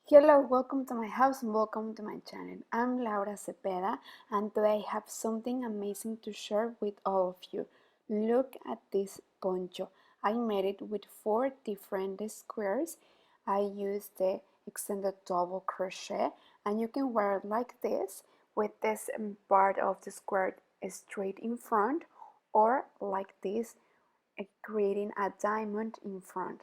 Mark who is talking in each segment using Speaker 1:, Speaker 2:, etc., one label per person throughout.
Speaker 1: Hello, welcome to my house and welcome to my channel. I'm Laura Cepeda and today I have something amazing to share with all of you. Look at this poncho. I made it with 4 different squares. I used the extended double crochet and you can wear it like this with this part of the square straight in front or like this creating a diamond in front.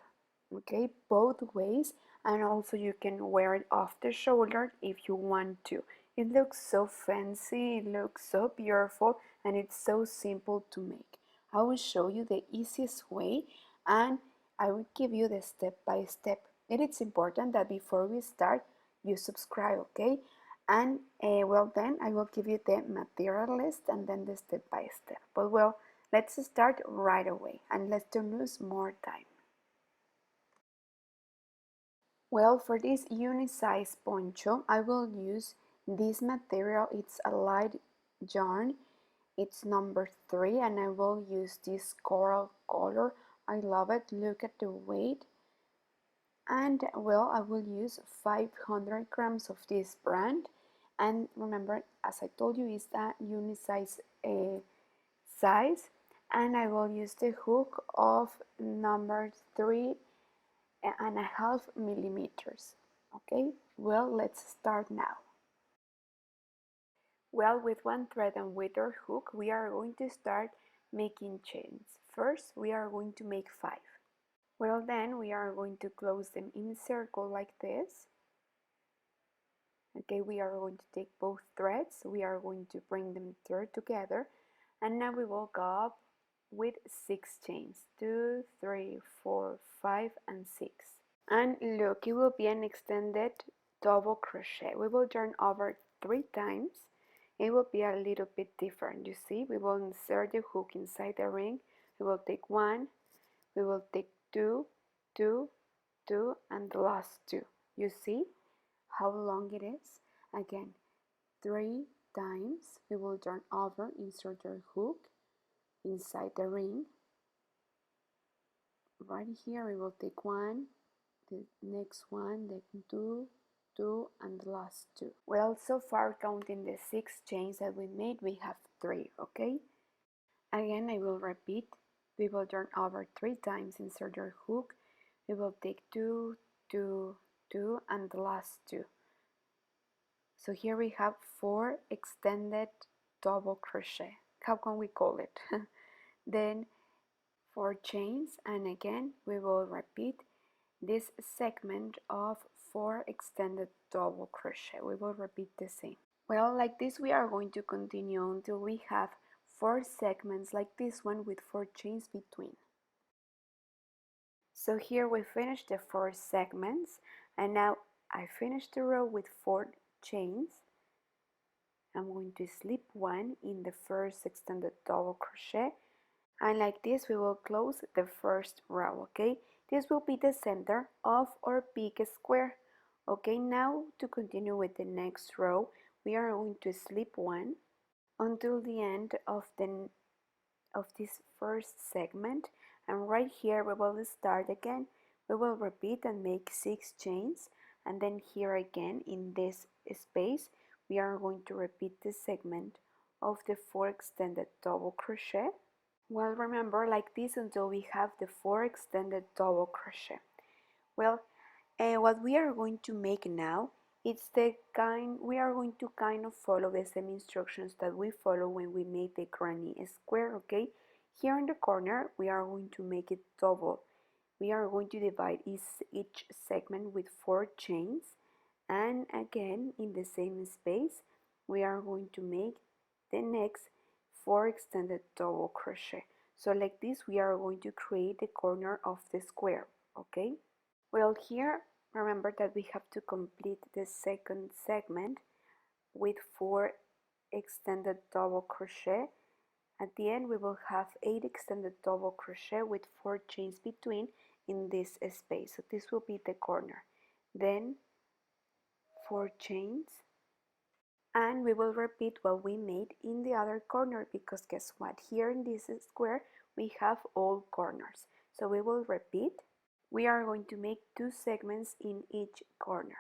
Speaker 1: Okay, both ways, and also you can wear it off the shoulder if you want to. It looks so fancy, it looks so beautiful, and it's so simple to make. I will show you the easiest way and I will give you the step by step. It is important that before we start you subscribe, okay? And well, then I will give you the material list and then the step by step. But well, let's start right away and let's don't lose more time. Well, for this UNISIZE poncho, I will use this material. It's a light yarn. It's number 3 and I will use this coral color. I love it. Look at the weight. And well, I will use 500 grams of this brand. And remember, as I told you, it's a UNISIZE size. And I will use the hook of number 3.5 millimeters. Okay, well, let's start now. Well, with one thread and with our hook, we are going to start making chains. First, we are going to make 5. Well, then we are going to close them in circle like this. Okay, we are going to take both threads, we are going to bring them together, and now we will go up with 6 chains. 2, 3, 4, 5, and 6. And look, it will be an extended double crochet. We will turn over 3 times. It will be a little bit different. You see, we will insert the hook inside the ring. We will take 1, we will take 2, 2, 2, and the last 2. You see how long it is? Again, 3 times. We will turn over, insert our hook inside the ring. Right here, we will take 1, the next one, the 2, 2, and the last 2. Well, so far counting the 6 chains that we made, we have 3, okay? Again, I will repeat. We will turn over 3 times, insert our hook. We will take 2, 2, 2, and the last 2. So here we have 4 extended double crochet. How can we call it? Then 4 chains, and again we will repeat this segment of 4 extended double crochet. We will repeat the same. Well, like this we are going to continue until we have 4 segments like this one with 4 chains between. So here we finished the 4 segments, and now I finished the row with 4 chains. I'm going to slip 1 in the first extended double crochet, and like this we will close the first row. Okay, this will be the center of our big square. Okay, now to continue with the next row, we are going to slip 1 until the end of this first segment, and right here we will start again. We will repeat and make 6 chains, and then here again in this space we are going to repeat the segment of the 4 extended double crochet. Well, remember, like this until we have the 4 extended double crochet. Well, what we are going to make now, we are going to kind of follow the same instructions that we follow when we made the granny square. Okay, here in the corner we are going to make it double. We are going to divide each segment with 4 chains, and again in the same space we are going to make the next 4 extended double crochet. So like this we are going to create the corner of the square. Okay, well, here remember that we have to complete the second segment with 4 extended double crochet. At the end we will have 8 extended double crochet with 4 chains between in this space. So this will be the corner. Then 4 chains, and we will repeat what we made in the other corner, because guess what, here in this square we have all corners. So we will repeat. We are going to make 2 segments in each corner.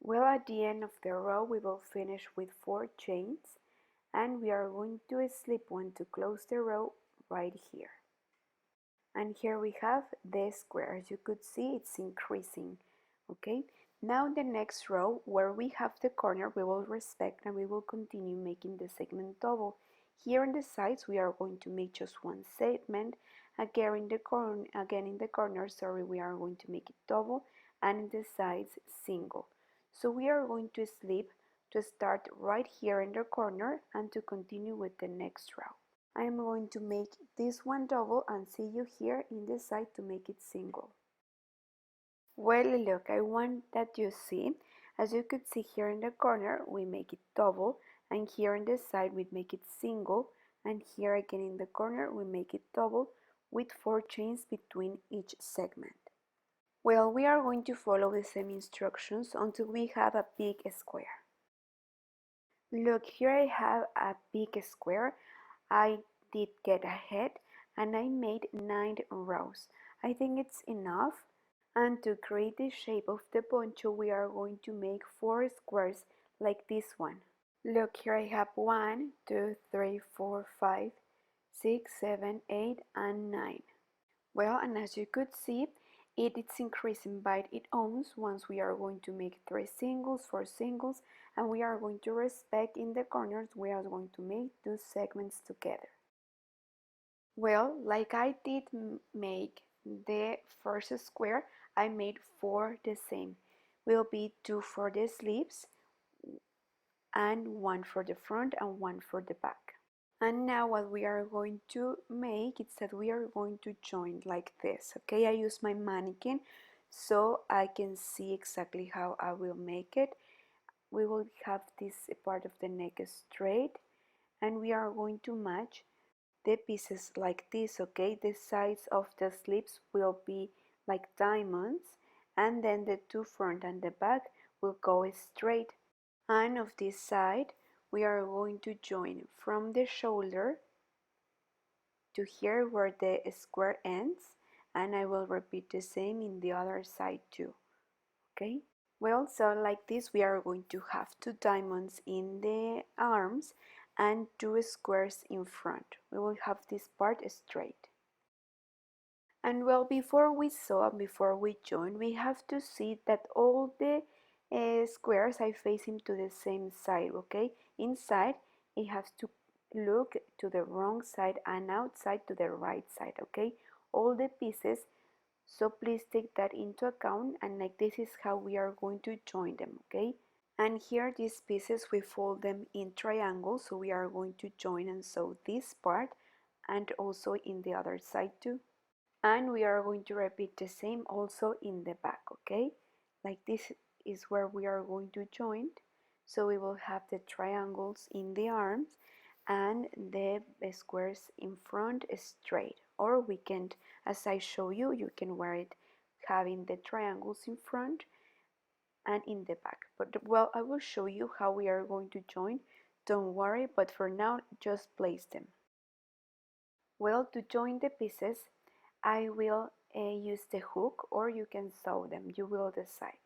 Speaker 1: Well, at the end of the row we will finish with 4 chains, and we are going to slip one to close the row right here. And here we have the square. As you could see, it's increasing. Okay, now the next row where we have the corner we will respect, and we will continue making the segment double. Here on the sides we are going to make just one segment. Again in the corner, sorry, we are going to make it double, and in the sides single. So we are going to slip to start right here in the corner and to continue with the next row. I am going to make this one double and see you here in the side to make it single. Well, look, I want that you see, as you could see here in the corner, we make it double, and here on the side we make it single, and here again in the corner we make it double with 4 chains between each segment. Well, we are going to follow the same instructions until we have a big square. Look, here I have a big square. I did get ahead and I made 9 rows. I think it's enough. And to create the shape of the poncho, we are going to make 4 squares like this one. Look, here I have 1, 2, 3, 4, 5, 6, 7, 8, and 9. Well, and as you could see, it's increasing by its own. Once we are going to make 3 singles, 4 singles, and we are going to respect in the corners, we are going to make 2 segments together. Well, like I did make the first square, I made 4 the same. Will be 2 for the sleeves, and 1 for the front and 1 for the back. And now what we are going to make is that we are going to join like this. Okay, I use my mannequin so I can see exactly how I will make it. We will have this part of the neck straight, and we are going to match the pieces like this. Okay, the sides of the sleeves will be like diamonds, and then the 2 front and the back will go straight. And of this side we are going to join from the shoulder to here where the square ends, and I will repeat the same in the other side too. Okay, well, so like this we are going to have 2 diamonds in the arms and 2 squares in front. We will have this part straight. And well, before we sew and before we join, we have to see that all the squares are facing to the same side. Okay, inside it has to look to the wrong side and outside to the right side. Okay, all the pieces, so please take that into account, and like this is how we are going to join them. Okay, and here these pieces we fold them in triangles, so we are going to join and sew this part and also in the other side too. And we are going to repeat the same also in the back. Okay, like this is where we are going to join, so we will have the triangles in the arms and the squares in front straight, or we can, as I show you, you can wear it having the triangles in front and in the back. But well, I will show you how we are going to join, don't worry, but for now just place them. Well, to join the pieces I will use the hook, or you can sew them, you will decide.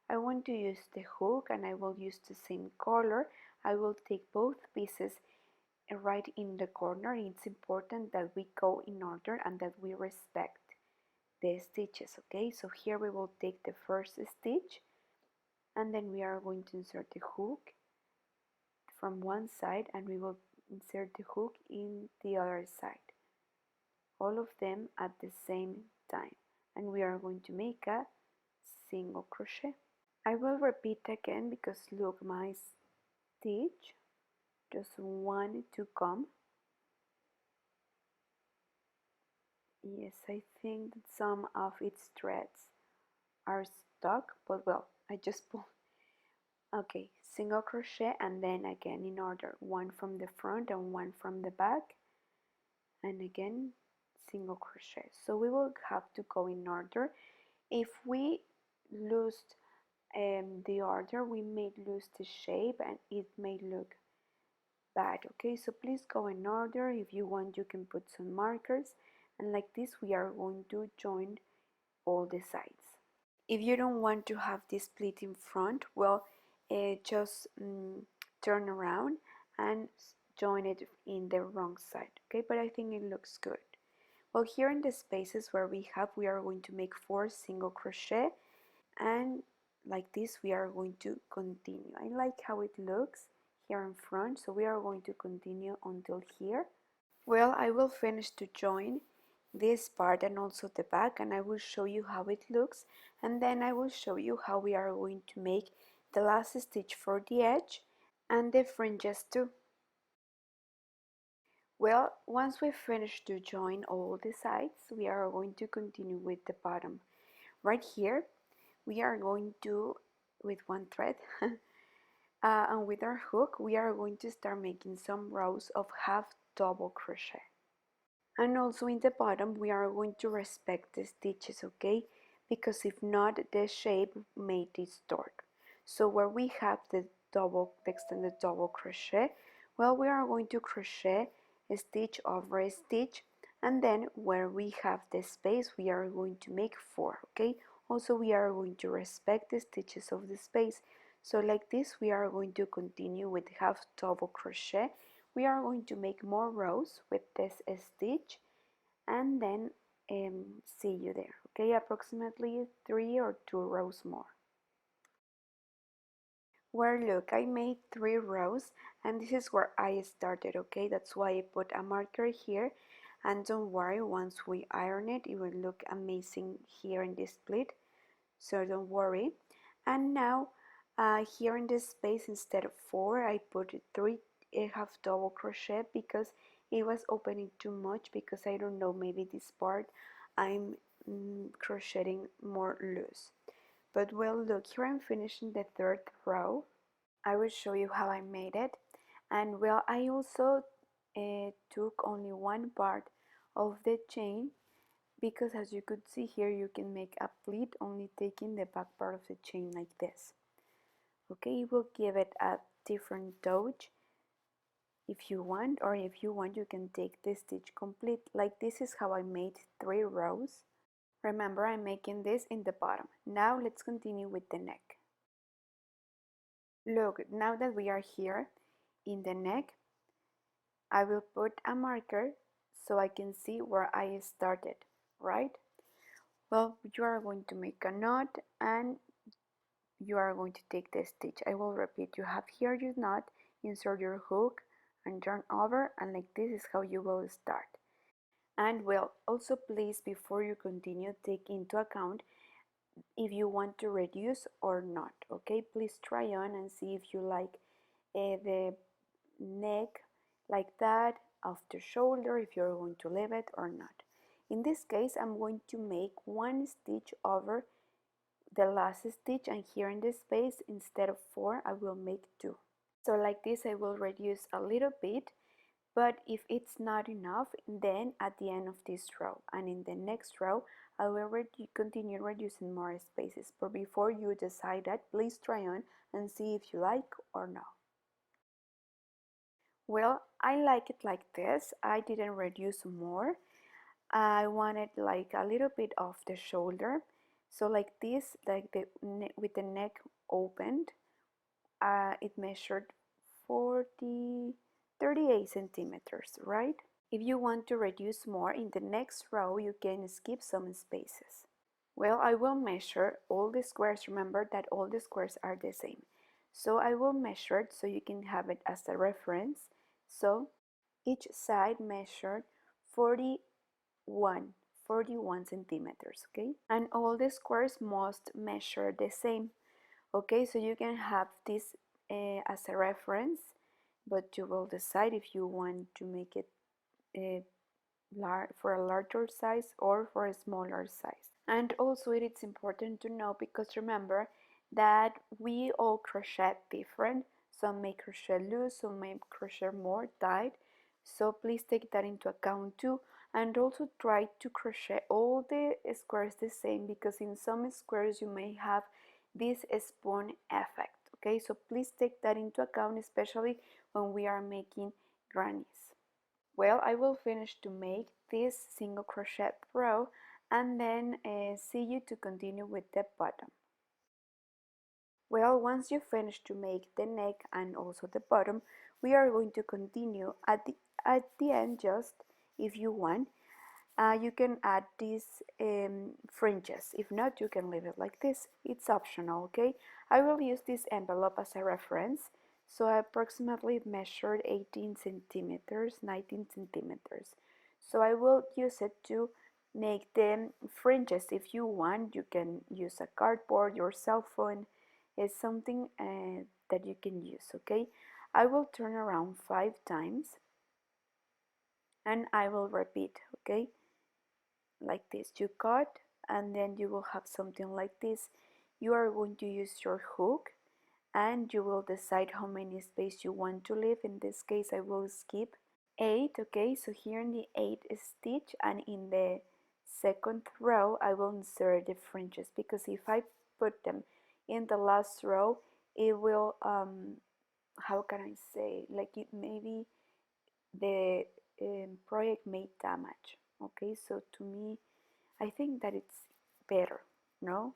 Speaker 1: I want to use the hook and I will use the same color. I will take both pieces right in the corner. It's important that we go in order and that we respect the stitches. Okay, so here we will take the first stitch, and then we are going to insert the hook from one side, and we will insert the hook in the other side, all of them at the same time, and we are going to make a single crochet. I will repeat again because look, my stitch, just one to come. Yes, I think that some of its threads are stuck, but well, I just pull. Okay, single crochet, and then again in order, one from the front and one from the back, and again single crochet. So we will have to go in order. If we lose the order, we may lose the shape and it may look bad. Okay, so please go in order. If you want, you can put some markers, and like this we are going to join all the sides. If you don't want to have this pleat in front, well, just turn around and join it in the wrong side, okay? But I think it looks good. Well, here in the spaces where we are going to make 4 single crochet, and like this we are going to continue. I like how it looks here in front, so we are going to continue until here. Well, I will finish to join this part and also the back, and I will show you how it looks, and then I will show you how we are going to make the last stitch for the edge and the fringes too. Well, once we finish to join all the sides, we are going to continue with the bottom. Right here we are going to, with one thread and with our hook, we are going to start making some rows of half double crochet. And also in the bottom we are going to respect the stitches, okay? Because if not, the shape may distort. So where we have the extended double crochet, well, we are going to crochet a stitch over a stitch, and then where we have the space we are going to make 4, okay? Also we are going to respect the stitches of the space. So like this we are going to continue with half double crochet. We are going to make more rows with this stitch, and then see you there, okay? Approximately 3 or 2 rows more. Well, look, I made 3 rows, and this is where I started, okay? That's why I put a marker here, and don't worry, once we iron it, it will look amazing here in this split, so don't worry. And now here in this space, instead of 4, I put 3 half double crochet because it was opening too much, because I don't know, maybe this part I'm crocheting more loose. But well, look, here I'm finishing the 3rd row. I will show you how I made it. And well, I also took only one part of the chain, because as you could see here, you can make a pleat only taking the back part of the chain like this. Okay, it will give it a different touch if you want, or if you want you can take the stitch complete. Like this is how I made 3 rows. Remember, I'm making this in the bottom. Now let's continue with the neck. Look, now that we are here in the neck, I will put a marker so I can see where I started, right? Well, you are going to make a knot and you are going to take the stitch. I will repeat, you have here your knot, insert your hook and turn over, and like this is how you will start. And well, also please, before you continue, take into account if you want to reduce or not, okay? Please try on and see if you like the neck like that, off the shoulder, if you're going to leave it or not. In this case, I'm going to make 1 stitch over the last stitch, and here in this space, instead of 4, I will make 2. So like this I will reduce a little bit, but if it's not enough, then at the end of this row and in the next row I will continue reducing more spaces. But before you decide that, please try on and see if you like or not. Well, I like it like this. I didn't reduce more. I wanted like a little bit off the shoulder, so like this, like with the neck opened, it measured 38 centimeters, right? If you want to reduce more in the next row, you can skip some spaces. Well, I will measure all the squares. Remember that all the squares are the same. So I will measure it so you can have it as a reference. So each side measured 41 centimeters, okay? And all the squares must measure the same, okay? So you can have this as a reference, but you will decide if you want to make it for a larger size or for a smaller size. And also it is important to know, because remember that we all crochet different. Some may crochet loose, some may crochet more tight, so please take that into account too. And also try to crochet all the squares the same, because in some squares you may have this spoon effect, okay? So please take that into account, especially when we are making grannies. Well, I will finish to make this single crochet row, and then see you to continue with the bottom. Well, once you finish to make the neck and also the bottom, we are going to continue at the end. Just if you want, you can add these fringes. If not, you can leave it like this. It's optional, okay? I will use this envelope as a reference. So I approximately measured 18 centimeters, 19 centimeters. So I will use it to make the fringes. If you want, you can use a cardboard, your cell phone. It's something that you can use, okay? I will turn around 5 times and I will repeat, okay? Like this. You cut and then you will have something like this. You are going to use your hook and you will decide how many space you want to leave. In this case I will skip 8. Okay, so here in the 8th stitch and in the second row I will insert the fringes, because if I put them in the last row it will how can I say, like, it maybe the project may damage. Okay, so to me I think that it's better, no?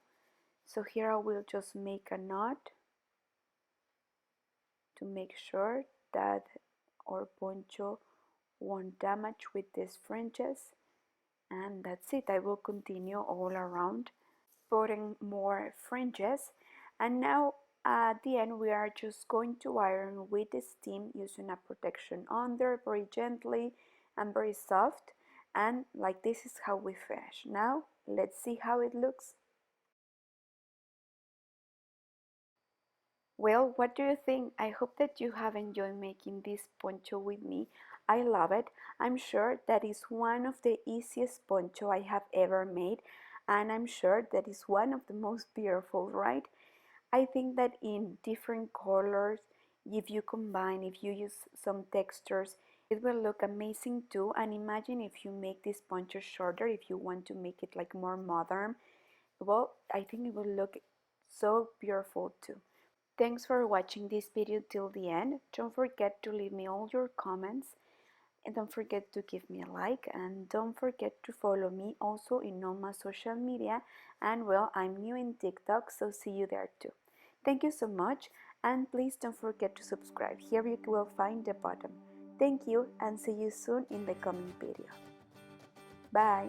Speaker 1: So here I will just make a knot to make sure that our poncho won't damage with these fringes, and that's it. I will continue all around putting more fringes, and now at the end we are just going to iron with the steam using a protection under, very gently and very soft, and like this is how we finish. Now let's see how it looks. Well, what do you think? I hope that you have enjoyed making this poncho with me. I love it. I'm sure that is one of the easiest poncho I have ever made, and I'm sure that is one of the most beautiful, right? I think that in different colors, if you combine, if you use some textures, it will look amazing too. And imagine if you make this poncho shorter, if you want to make it like more modern, well, I think it will look so beautiful too. Thanks for watching this video till the end. Don't forget to leave me all your comments, and don't forget to give me a like, and don't forget to follow me also in all my social media. And well, I'm new in TikTok, so see you there too. Thank you so much, and please don't forget to subscribe. Here you will find the button. Thank you, and see you soon in the coming video. Bye.